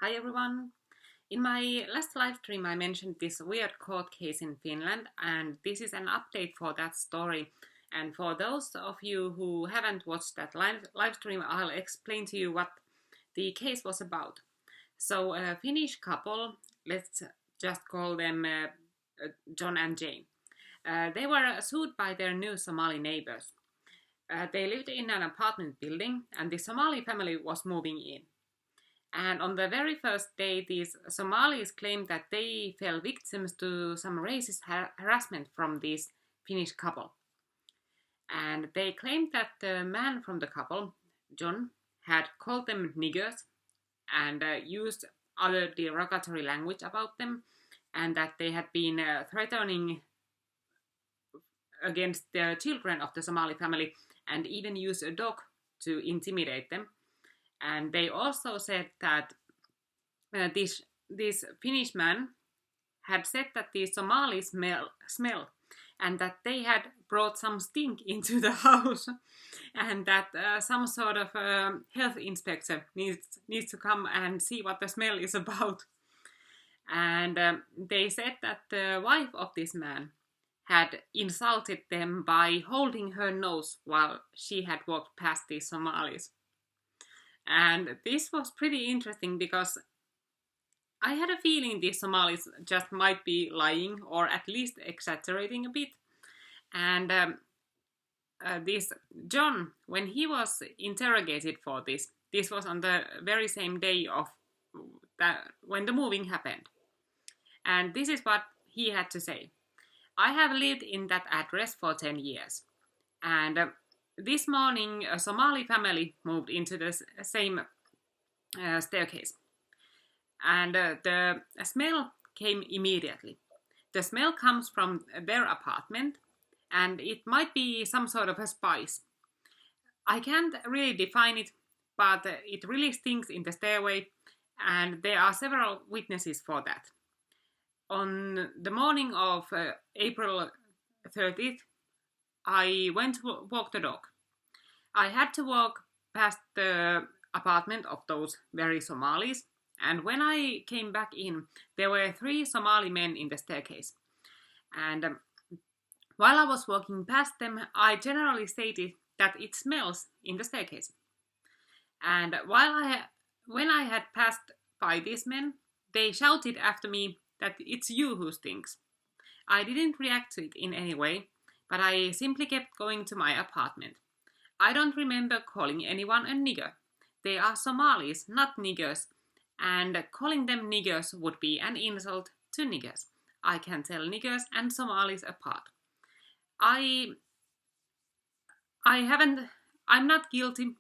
Hi everyone! In my last live stream I mentioned this weird court case in Finland, and this is an update for that story. And for those of you who haven't watched that live stream, I'll explain to you what the case was about. So a Finnish couple, let's just call them John and Jane. They were sued by their new Somali neighbors. They lived in an apartment building and the Somali family was moving in. And on the very first day, these Somalis claimed that they fell victims to some racist harassment from this Finnish couple. And they claimed that the man from the couple, John, had called them niggers and used other derogatory language about them, and that they had been threatening against the children of the Somali family and even used a dog to intimidate them. And they also said that this Finnish man had said that the Somalis smell and that they had brought some stink into the house and that some sort of health inspector needs to come and see what the smell is about. And they said that the wife of this man had insulted them by holding her nose while she had walked past the Somalis. And this was pretty interesting because I had a feeling these Somalis just might be lying or at least exaggerating a bit. And this John, when he was interrogated for this was on the very same day of when the moving happened. And this is what he had to say. I have lived in that address for 10 years. And this morning, a Somali family moved into the same staircase. And the smell came immediately. The smell comes from their apartment, and it might be some sort of a spice. I can't really define it, but it really stinks in the stairway, and there are several witnesses for that. On the morning of April 30th, I went to walk the dog. I had to walk past the apartment of those very Somalis, and when I came back in, there were 3 Somali men in the staircase. And while I was walking past them, I generally stated that it smells in the staircase. And when I had passed by these men, they shouted after me that it's you who stinks. I didn't react to it in any way, but I simply kept going to my apartment. I don't remember calling anyone a nigger. They are Somalis, not niggers, and calling them niggers would be an insult to niggers. I can tell niggers and Somalis apart. I'm not guilty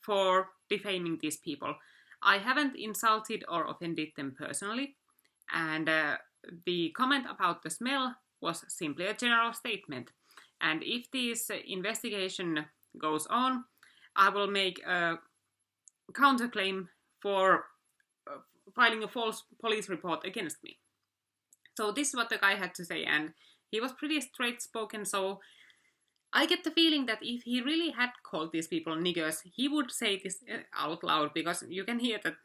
for defaming these people. I haven't insulted or offended them personally, and the comment about the smell was simply a general statement. And if this investigation goes on, I will make a counterclaim for filing a false police report against me. So this is what the guy had to say, and he was pretty straight spoken, so I get the feeling that if he really had called these people niggers, he would say this out loud, because you can hear that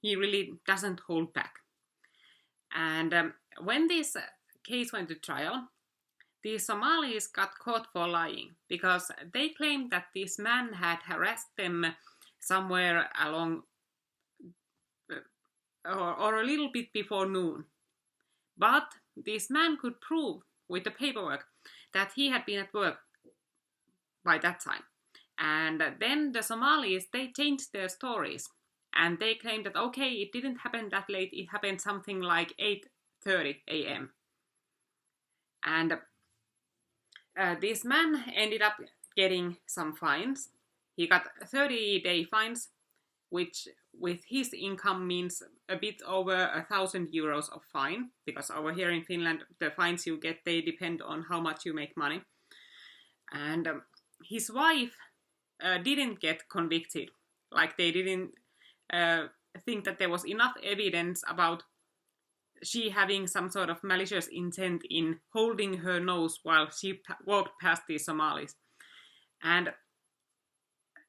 he really doesn't hold back. And when this case went to trial, the Somalis got caught for lying because they claimed that this man had harassed them somewhere along or a little bit before noon. But this man could prove with the paperwork that he had been at work by that time. And then the Somalis, they changed their stories. And they claimed that, okay, it didn't happen that late, it happened something like 8:30 a.m. And this man ended up getting some fines. He got 30-day fines, which with his income means a bit over 1,000 euros of fine, because over here in Finland, the fines you get, they depend on how much you make money. And his wife didn't get convicted. Like, they didn't think that there was enough evidence about she having some sort of malicious intent in holding her nose while she walked past the Somalis. And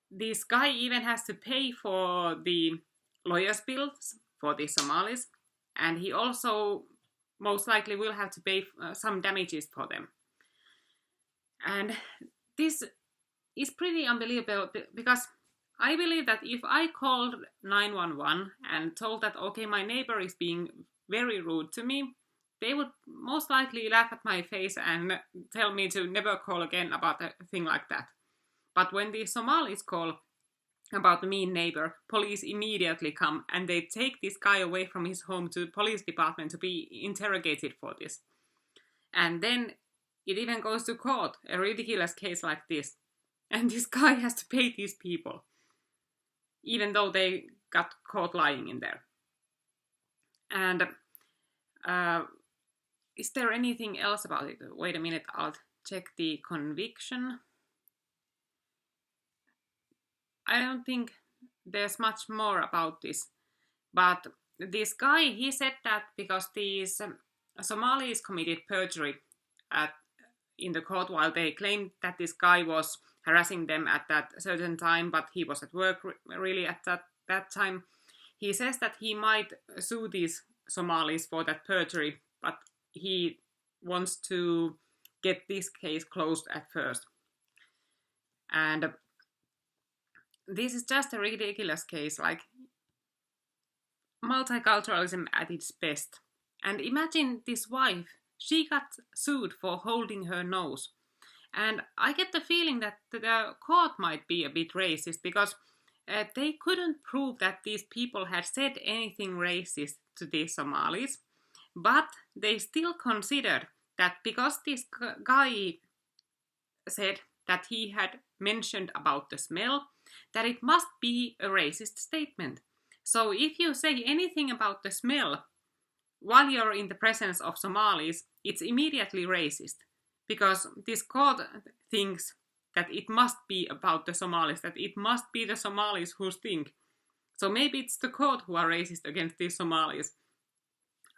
this guy even has to pay for the lawyer's bills for the Somalis, and he also most likely will have to pay some damages for them. And this is pretty unbelievable, because I believe that if I called 911 and told that, okay, my neighbor is being very rude to me, they would most likely laugh at my face and tell me to never call again about a thing like that. But when the Somalis call about the mean neighbor, police immediately come and they take this guy away from his home to the police department to be interrogated for this. And then it even goes to court, a ridiculous case like this. And this guy has to pay these people, even though they got caught lying in there. And is there anything else about it? Wait a minute, I'll check the conviction. I don't think there's much more about this. But this guy, he said that because these Somalis committed perjury in the court while they claimed that this guy was harassing them at that certain time, but he was at work really at that time. He says that he might sue these Somalis for that perjury, but he wants to get this case closed at first. And this is just a ridiculous case, like multiculturalism at its best. And imagine this wife, she got sued for holding her nose. And I get the feeling that the court might be a bit racist, because they couldn't prove that these people had said anything racist to the Somalis, but they still considered that because this guy said that he had mentioned about the smell, that it must be a racist statement. So if you say anything about the smell while you're in the presence of Somalis, it's immediately racist, because this court thinks that it must be about the Somalis, that it must be the Somalis who stink. So maybe it's the court who are racist against these Somalis.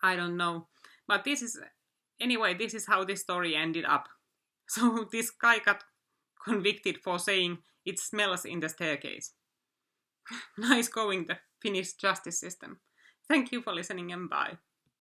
I don't know. But this is how this story ended up. So this guy got convicted for saying it smells in the staircase. Nice going, the Finnish justice system. Thank you for listening and bye.